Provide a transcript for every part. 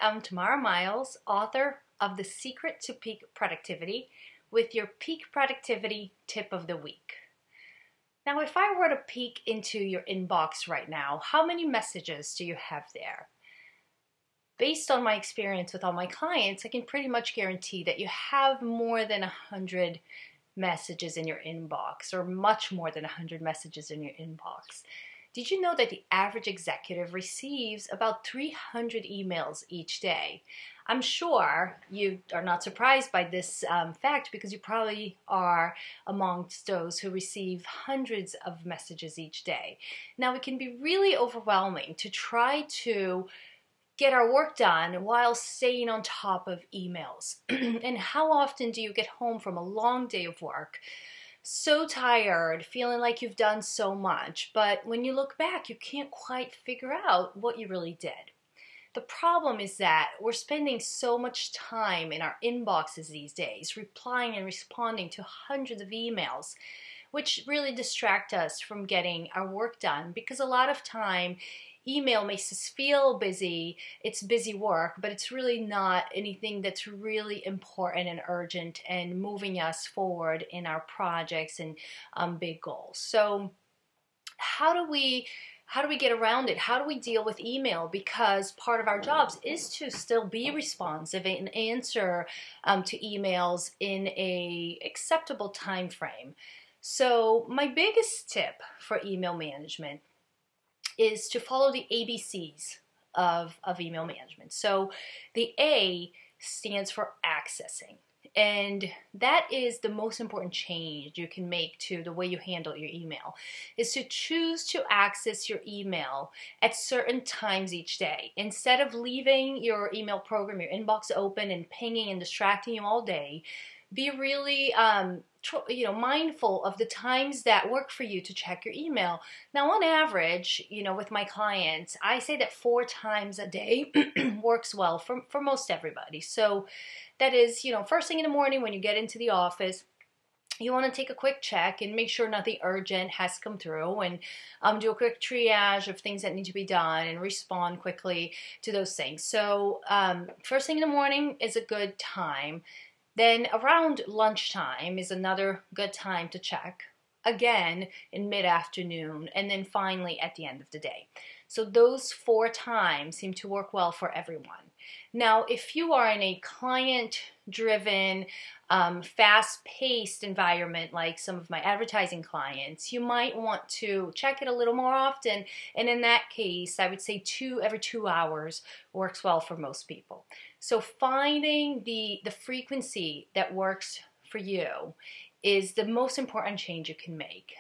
I'm Tamara Miles, author of The Secret to Peak Productivity, with your peak productivity tip of the week. Now, if I were to peek into your inbox right now, how many messages do you have there? Based on my experience with all my clients, I can pretty much guarantee that you have more than 100 messages in your inbox, or much more than 100 messages in your inbox. Did you know that the average executive receives about 300 emails each day? I'm sure you are not surprised by this fact because you probably are amongst those who receive hundreds of messages each day. Now, it can be really overwhelming to try to get our work done while staying on top of emails. And how often do you get home from a long day of work, so tired, feeling like you've done so much, but when you look back, you can't quite figure out what you really did? The problem is that we're spending so much time in our inboxes these days, replying and responding to hundreds of emails, which really distract us from getting our work done, because a lot of time email makes us feel busy, it's busy work, but it's really not anything that's really important and urgent and moving us forward in our projects and big goals. So how do we get around it? How do we deal with email? Because part of our jobs is to still be responsive and answer to emails in a acceptable time frame. So my biggest tip for email management is to follow the ABCs of email management. So the A stands for accessing. And that is the most important change you can make to the way you handle your email, is to choose to access your email at certain times each day. Instead of leaving your email program, your inbox open and pinging and distracting you all day, be really mindful of the times that work for you to check your email. Now, on average, with my clients, I say that 4 times a day works well for most everybody. So that is, first thing in the morning when you get into the office, you want to take a quick check and make sure nothing urgent has come through, and do a quick triage of things that need to be done and respond quickly to those things. So first thing in the morning is a good time. Then around lunchtime is another good time to check, again in mid-afternoon, and then finally at the end of the day. So those 4 times seem to work well for everyone. Now, if you are in a client-driven, fast-paced environment like some of my advertising clients, you might want to check it a little more often, and in that case, I would say every 2 hours works well for most people. So finding the frequency that works for you is the most important change you can make.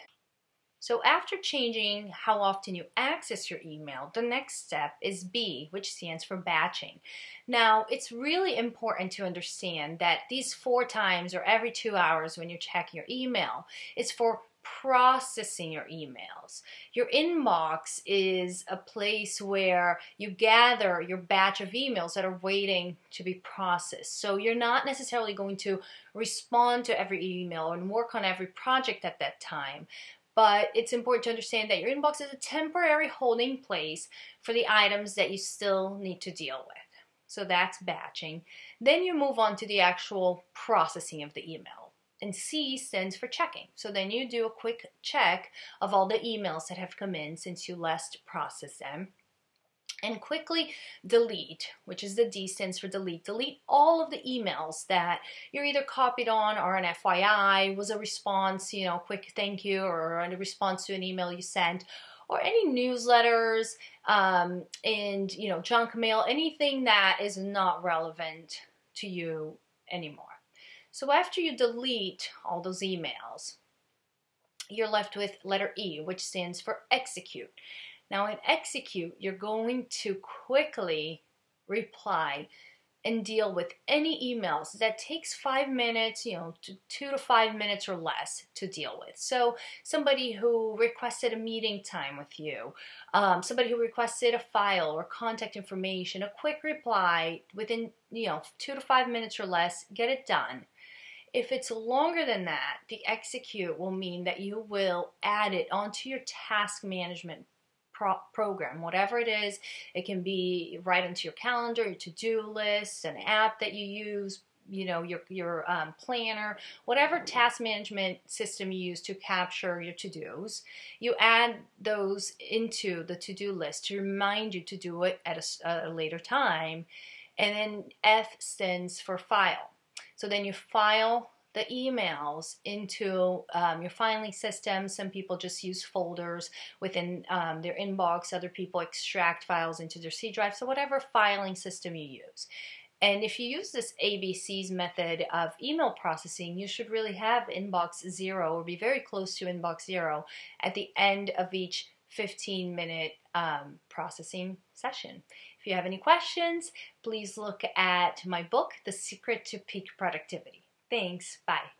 So after changing how often you access your email, the next step is B, which stands for batching. Now, it's really important to understand that these 4 times or every 2 hours when you're checking your email is for processing your emails. Your inbox is a place where you gather your batch of emails that are waiting to be processed. So you're not necessarily going to respond to every email and work on every project at that time. But it's important to understand that your inbox is a temporary holding place for the items that you still need to deal with. So that's batching. Then you move on to the actual processing of the email. And C stands for checking. So then you do a quick check of all the emails that have come in since you last processed them. And quickly delete, which is the D stands for delete. Delete all of the emails that you're either copied on, or an FYI, was a response, quick thank you, or a response to an email you sent, or any newsletters, and junk mail, anything that is not relevant to you anymore. So after you delete all those emails, you're left with letter E, which stands for execute. Now in execute, you're going to quickly reply and deal with any emails that takes 5 minutes, 2 to 5 minutes or less to deal with. So somebody who requested a meeting time with you, somebody who requested a file or contact information, a quick reply within 2 to 5 minutes or less, get it done. If it's longer than that, the execute will mean that you will add it onto your task management program, whatever it is. It can be right into your calendar, your to-do list, an app that you use, you know, your planner, whatever task management system you use to capture your to-dos. You add those into the to-do list to remind you to do it at a later time. And then F stands for file. So then you file the emails into your filing system. Some people just use folders within their inbox. Other people extract files into their C drive. So whatever filing system you use. And if you use this ABC's method of email processing, you should really have inbox zero or be very close to inbox zero at the end of each 15-minute processing session. If you have any questions, please look at my book, The Secret to Peak Productivity. Thanks. Bye.